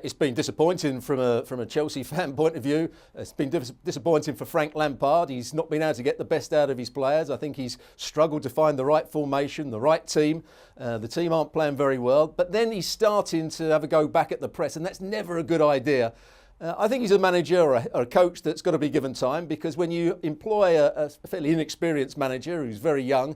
It's been disappointing from a Chelsea fan point of view. It's been disappointing for Frank Lampard. He's not been able to get the best out of his players. I think he's struggled to find the right formation, the right team. The team aren't playing very well. But then he's starting to have a go back at the press, and that's never a good idea. I think he's a manager or a coach that's got to be given time, because when you employ a fairly inexperienced manager who's very young,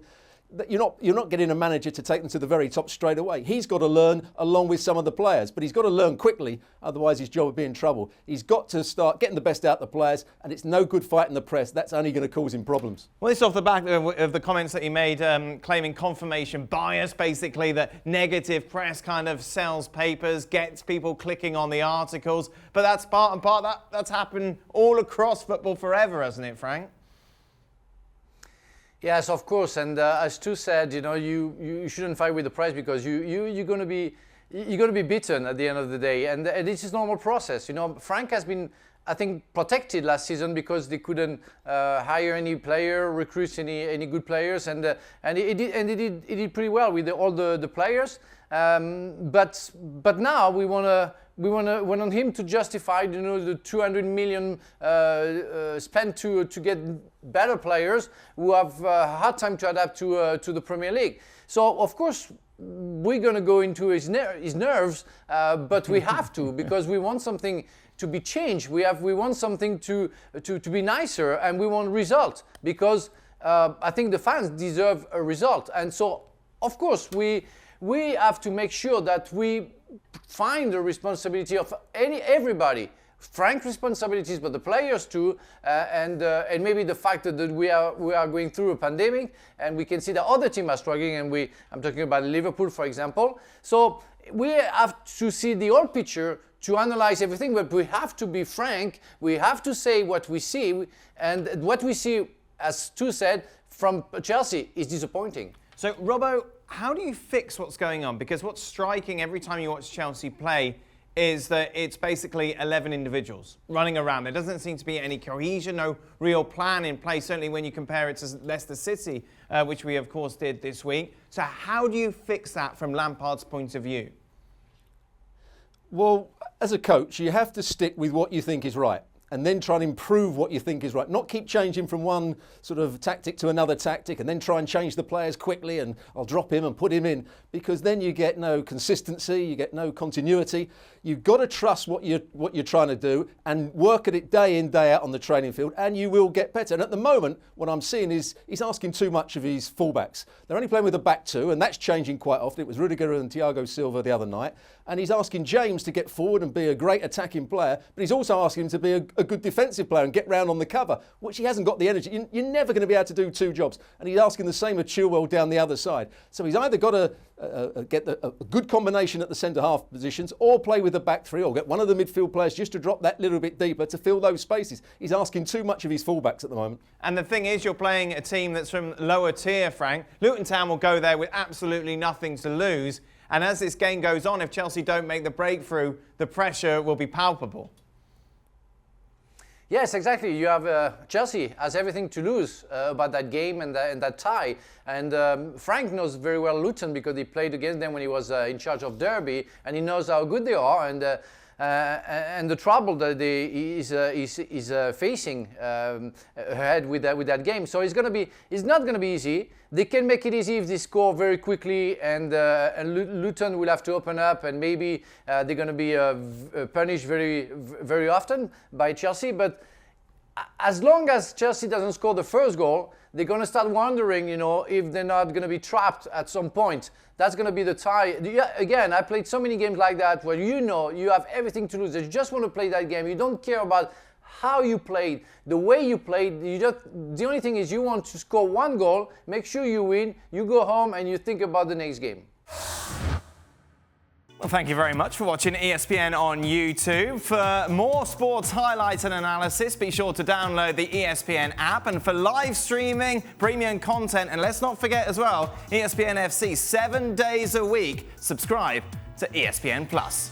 you're not getting a manager to take them to the very top straight away. He's got to learn along with some of the players, but he's got to learn quickly, otherwise his job will be in trouble. He's got to start getting the best out of the players, and it's no good fighting the press. That's only going to cause him problems. Well, this is off the back of the comments that he made, claiming confirmation bias, basically, that negative press kind of sells papers, gets people clicking on the articles. But that's part and part. That's happened all across football forever, hasn't it, Frank? Yes, of course, and as Stu said, you shouldn't fight with the press, because you're going to be beaten at the end of the day, and this is normal process. Frank has been, I think, protected last season because they couldn't hire any player, recruit any good players, and he did pretty well with all the players. But now we want him to justify, the 200 million spent to get better players who have hard time to adapt to the Premier League. So of course we're going to go into his nerves, but we have to, because we want something to be changed. We want something to be nicer, and we want result, because I think the fans deserve a result. And so of course we have to make sure that we find the responsibility of everybody. Frank's responsibilities, but the players too, and maybe the fact that we are going through a pandemic, and we can see that other teams are struggling, and I'm talking about Liverpool, for example. So we have to see the whole picture to analyze everything, but we have to be frank. We have to say what we see, and what we see, as Stu said, from Chelsea is disappointing. So, Robbo, how do you fix what's going on? Because what's striking every time you watch Chelsea play is that it's basically 11 individuals running around. There doesn't seem to be any cohesion, no real plan in place, certainly when you compare it to Leicester City, which we, of course, did this week. So how do you fix that from Lampard's point of view? Well, as a coach, you have to stick with what you think is right, and then try and improve what you think is right. Not keep changing from one sort of tactic to another tactic, and then try and change the players quickly, and I'll drop him and put him in, because then you get no consistency, you get no continuity. You've got to trust what you're trying to do and work at it day in, day out on the training field, and you will get better. And at the moment, what I'm seeing is he's asking too much of his fullbacks. They're only playing with a back two, and that's changing quite often. It was Rudiger and Thiago Silva the other night, and he's asking James to get forward and be a great attacking player, but he's also asking him to be a good defensive player and get round on the cover, which he hasn't got the energy. You're never going to be able to do two jobs, and he's asking the same of Chilwell down the other side. So he's either got to get a good combination at the centre-half positions, or play with the back three, or get one of the midfield players just to drop that little bit deeper to fill those spaces. He's asking too much of his fullbacks at the moment. And the thing is, you're playing a team that's from lower tier, Frank. Luton Town will go there with absolutely nothing to lose. And as this game goes on, if Chelsea don't make the breakthrough, the pressure will be palpable. Yes, exactly. You have Chelsea has everything to lose about that game and that tie. And Frank knows very well Luton, because he played against them when he was in charge of Derby, and he knows how good they are and the trouble that he's facing ahead with that game. So it's not going to be easy. They can make it easy if they score very quickly, and Luton will have to open up, and maybe they're going to be punished very, very often by Chelsea. But as long as Chelsea doesn't score the first goal, they're going to start wondering, if they're not going to be trapped at some point. That's going to be the tie. Again, I played so many games like that where you have everything to lose. You just want to play that game. You don't care about how you played, the way you played. The only thing is you want to score one goal, make sure you win, you go home, and you think about the next game. Well, thank you very much for watching ESPN on YouTube. For more sports highlights and analysis, be sure to download the ESPN app. And for live streaming, premium content, and let's not forget as well, ESPN FC 7 days a week. Subscribe to ESPN Plus.